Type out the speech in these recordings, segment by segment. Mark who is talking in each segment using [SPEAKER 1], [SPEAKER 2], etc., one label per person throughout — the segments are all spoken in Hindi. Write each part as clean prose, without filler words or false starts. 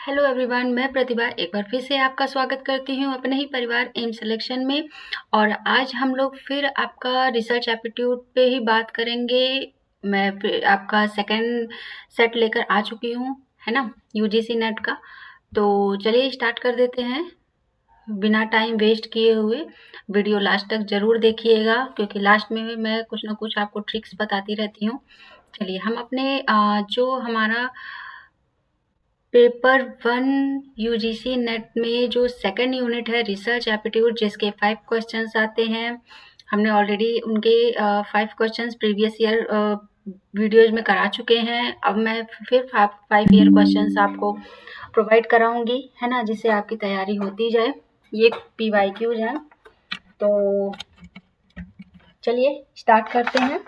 [SPEAKER 1] हेलो एवरीवन, मैं प्रतिभा एक बार फिर से आपका स्वागत करती हूँ अपने ही परिवार एम सिलेक्शन में। और आज हम लोग फिर आपका रिसर्च एप्टीट्यूड पे ही बात करेंगे। मैं फिर आपका सेकंड सेट लेकर आ चुकी हूँ, है ना, यूजीसी नेट का। तो चलिए स्टार्ट कर देते हैं बिना टाइम वेस्ट किए हुए। वीडियो लास्ट तक ज़रूर देखिएगा क्योंकि लास्ट में मैं कुछ ना कुछ आपको ट्रिक्स बताती रहती हूँ। चलिए हम अपने जो हमारा पेपर 1 यूजीसी नेट में जो सेकंड यूनिट है रिसर्च एप्टीट्यूड, जिसके 5 क्वेश्चंस आते हैं, हमने ऑलरेडी उनके 5 क्वेश्चंस प्रीवियस ईयर वीडियोज में करा चुके हैं। अब मैं फिर 5 ईयर क्वेश्चंस आपको प्रोवाइड कराऊंगी, है ना, जिससे आपकी तैयारी होती जाए। ये PYQs हैं। तो चलिए स्टार्ट करते हैं।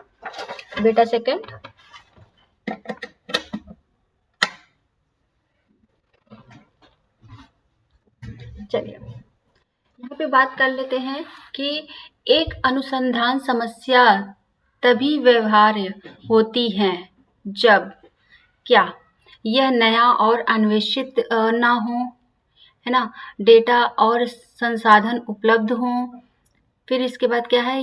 [SPEAKER 1] बेटा सेकंड, चलिए यहाँ पे बात कर लेते हैं कि एक अनुसंधान समस्या तभी व्यवहार्य होती है जब क्या यह नया और अन्वेषित ना हो, है ना, डेटा और संसाधन उपलब्ध हो। फिर इसके बाद क्या है,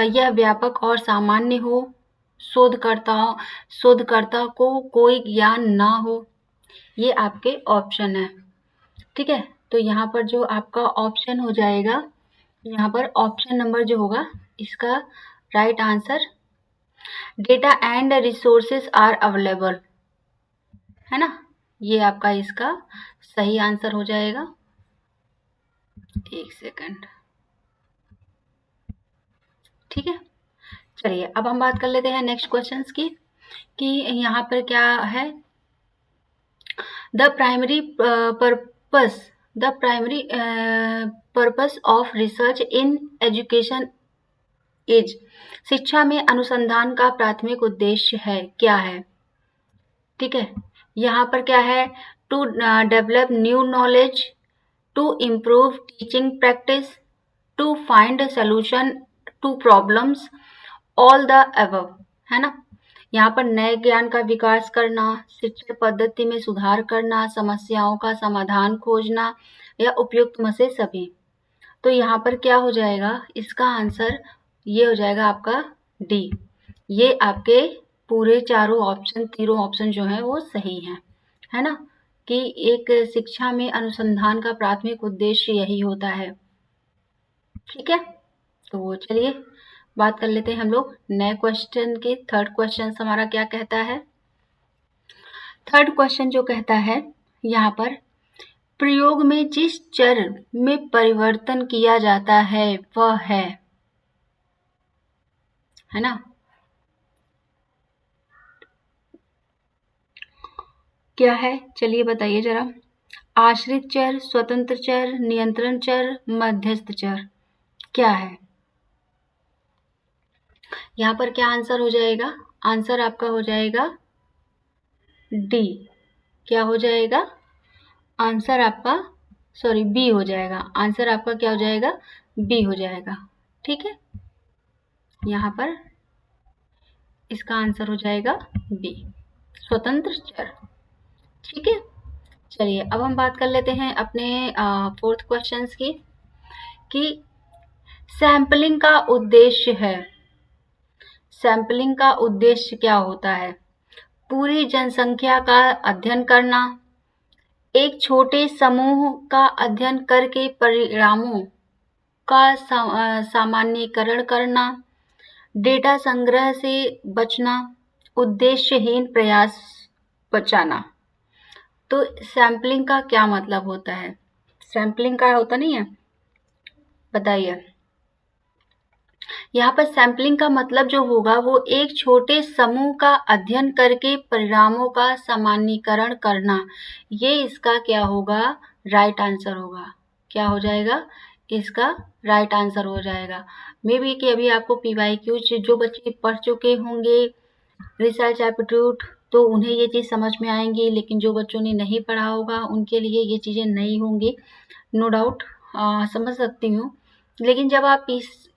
[SPEAKER 1] यह व्यापक और सामान्य हो, शोधकर्ता को कोई ज्ञान ना हो। ये आपके ऑप्शन है, ठीक है। तो यहाँ पर जो आपका ऑप्शन हो जाएगा, यहाँ पर ऑप्शन नंबर जो होगा इसका right answer, data and resources are available, है ना, ये आपका इसका सही आंसर हो जाएगा। एक सेकंड, ठीक है। चलिए अब हम बात कर लेते हैं नेक्स्ट क्वेश्चंस की कि यहाँ पर क्या है, the primary purpose of research in education is, शिक्षा में अनुसंधान का प्राथमिक उद्देश्य है, क्या है, ठीक है। यहाँ पर क्या है, to develop new knowledge, to improve teaching practice, to find solution to problems, all the above, है ना। यहाँ पर नए ज्ञान का विकास करना, शिक्षा पद्धति में सुधार करना, समस्याओं का समाधान खोजना या उपयुक्त में से सभी। तो यहाँ पर क्या हो जाएगा, इसका आंसर ये हो जाएगा आपका डी। ये आपके पूरे तीनों ऑप्शन जो है वो सही हैं, है ना, कि एक शिक्षा में अनुसंधान का प्राथमिक उद्देश्य यही होता है, ठीक है। तो चलिए बात कर लेते हैं हम लोग नए क्वेश्चन के। थर्ड क्वेश्चन हमारा क्या कहता है, थर्ड क्वेश्चन जो कहता है यहाँ पर, प्रयोग में जिस चर में परिवर्तन किया जाता है वह है ना, क्या है, चलिए बताइए जरा। आश्रित चर, स्वतंत्र चर, नियंत्रण चर, मध्यस्थ चर, क्या है। यहाँ पर क्या आंसर हो जाएगा, आंसर आपका हो जाएगा डी। क्या हो जाएगा आंसर आपका, सॉरी बी हो जाएगा, आंसर आपका क्या हो जाएगा, बी हो जाएगा, ठीक है। यहाँ पर इसका आंसर हो जाएगा बी, स्वतंत्र चर, ठीक है। चलिए अब हम बात कर लेते हैं अपने फोर्थ क्वेश्चंस की कि सैंपलिंग का उद्देश्य है, सैंपलिंग का उद्देश्य क्या होता है, पूरी जनसंख्या का अध्ययन करना, एक छोटे समूह का अध्ययन करके परिणामों का सामान्यीकरण करना, डेटा संग्रह से बचना, उद्देश्यहीन प्रयास बचाना। तो सैंपलिंग का क्या मतलब होता है, सैंपलिंग का होता नहीं है, बताइए। यहाँ पर सैंपलिंग का मतलब जो होगा वो एक छोटे समूह का अध्ययन करके परिणामों का सामान्यीकरण करना, ये इसका क्या होगा, राइट आंसर होगा। क्या हो जाएगा, इसका राइट आंसर हो जाएगा। मे बी कि अभी आपको PYQ जो बच्चे पढ़ चुके होंगे रिसर्च एप्टीट्यूड तो उन्हें ये चीज़ समझ में आएंगी, लेकिन जो बच्चों ने नहीं पढ़ा होगा उनके लिए ये चीज़ें नई होंगी, नो डाउट, समझ सकती हूँ। लेकिन जब आप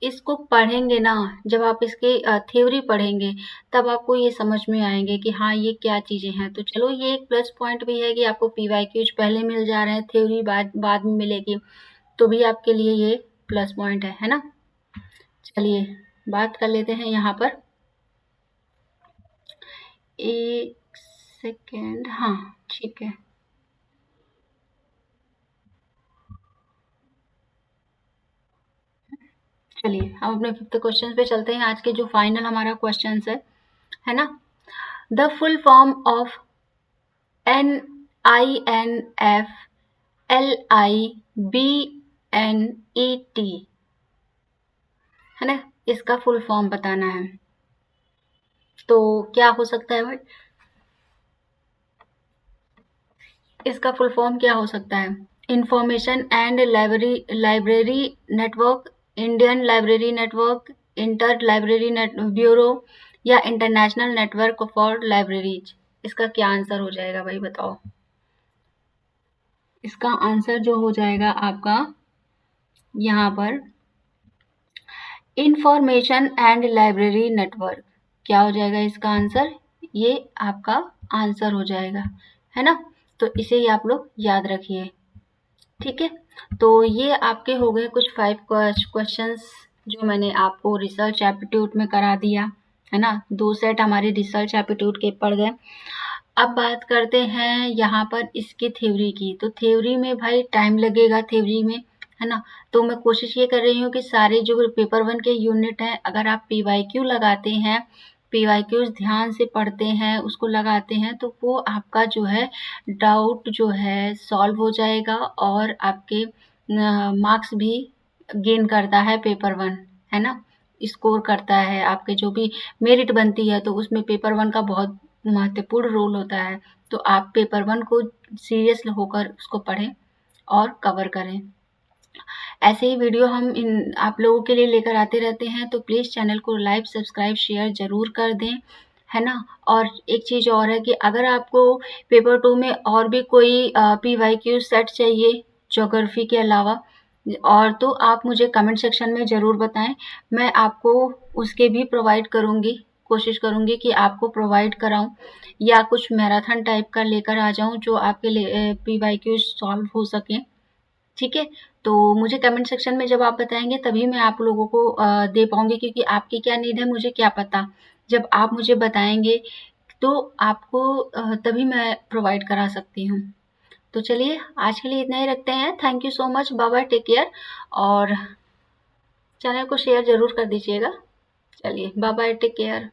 [SPEAKER 1] इसको पढ़ेंगे ना, जब आप इसके थ्योरी पढ़ेंगे, तब आपको ये समझ में आएंगे कि हाँ ये क्या चीज़ें हैं। तो चलो ये एक प्लस पॉइंट भी है कि आपको पीवाईक्यूज पहले मिल जा रहे हैं, थ्योरी बाद में मिलेगी, तो भी आपके लिए ये प्लस पॉइंट है ना। चलिए बात कर लेते हैं यहाँ पर, एक सेकेंड, हाँ ठीक है। चलिए हम अपने 5th क्वेश्चन पे चलते हैं, आज के जो फाइनल हमारा क्वेश्चन है ना। The full form of NINFLIBNET है ना, इसका फुल फॉर्म बताना है। तो क्या हो सकता है भाई, इसका फुल फॉर्म क्या हो सकता है? Information and library network, Indian library network, inter library bureau, या इंटरनेशनल नेटवर्क फॉर लाइब्रेरीज। इसका क्या आंसर हो जाएगा भाई बताओ। इसका आंसर जो हो जाएगा आपका यहाँ पर इंफॉर्मेशन एंड लाइब्रेरी नेटवर्क। क्या हो जाएगा इसका आंसर? ये आपका आंसर हो जाएगा, है ना। तो इसे ही आप लोग याद रखिए, ठीक है। तो ये आपके हो गए कुछ 5 क्वेश्चंस जो मैंने आपको रिसर्च एप्टीट्यूड में करा दिया, है ना। 2 सेट हमारे रिसर्च एप्टीट्यूड के पड़ गए। अब बात करते हैं यहाँ पर इसकी थ्योरी की। तो थ्योरी में भाई टाइम लगेगा थ्योरी में, है ना। तो मैं कोशिश ये कर रही हूँ कि सारे जो पेपर 1 के यूनिट हैं, अगर आप पीवाईक्यू लगाते हैं, पीवाईक्यूज ध्यान से पढ़ते हैं, उसको लगाते हैं, तो वो आपका जो है डाउट जो है सॉल्व हो जाएगा, और आपके मार्क्स भी गेन करता है पेपर 1, है ना। स्कोर करता है, आपके जो भी मेरिट बनती है तो उसमें पेपर 1 का बहुत महत्वपूर्ण रोल होता है। तो आप पेपर 1 को सीरियस होकर उसको पढ़ें और कवर करें। ऐसे ही वीडियो हम आप लोगों के लिए लेकर आते रहते हैं, तो प्लीज़ चैनल को लाइक, सब्सक्राइब, शेयर ज़रूर कर दें, है ना। और एक चीज़ और है कि अगर आपको पेपर 2 में और भी कोई पीवाईक्यू सेट चाहिए ज्योग्राफी के अलावा, और तो आप मुझे कमेंट सेक्शन में ज़रूर बताएं, मैं आपको उसके भी प्रोवाइड करूँगी, कोशिश करूँगी कि आपको प्रोवाइड कराऊँ, या कुछ मैराथन टाइप का लेकर आ जाऊँ जो आपके लिए पीवाईक्यू सॉल्व हो सकें, ठीक है। तो मुझे कमेंट सेक्शन में जब आप बताएंगे तभी मैं आप लोगों को दे पाऊँगी, क्योंकि आपकी क्या नीड है मुझे क्या पता। जब आप मुझे बताएंगे तो आपको तभी मैं प्रोवाइड करा सकती हूँ। तो चलिए आज के लिए इतना ही रखते हैं। Thank you so much, bye bye, take care, और चैनल को शेयर ज़रूर कर दीजिएगा। चलिए बाय बाय, टेक केयर।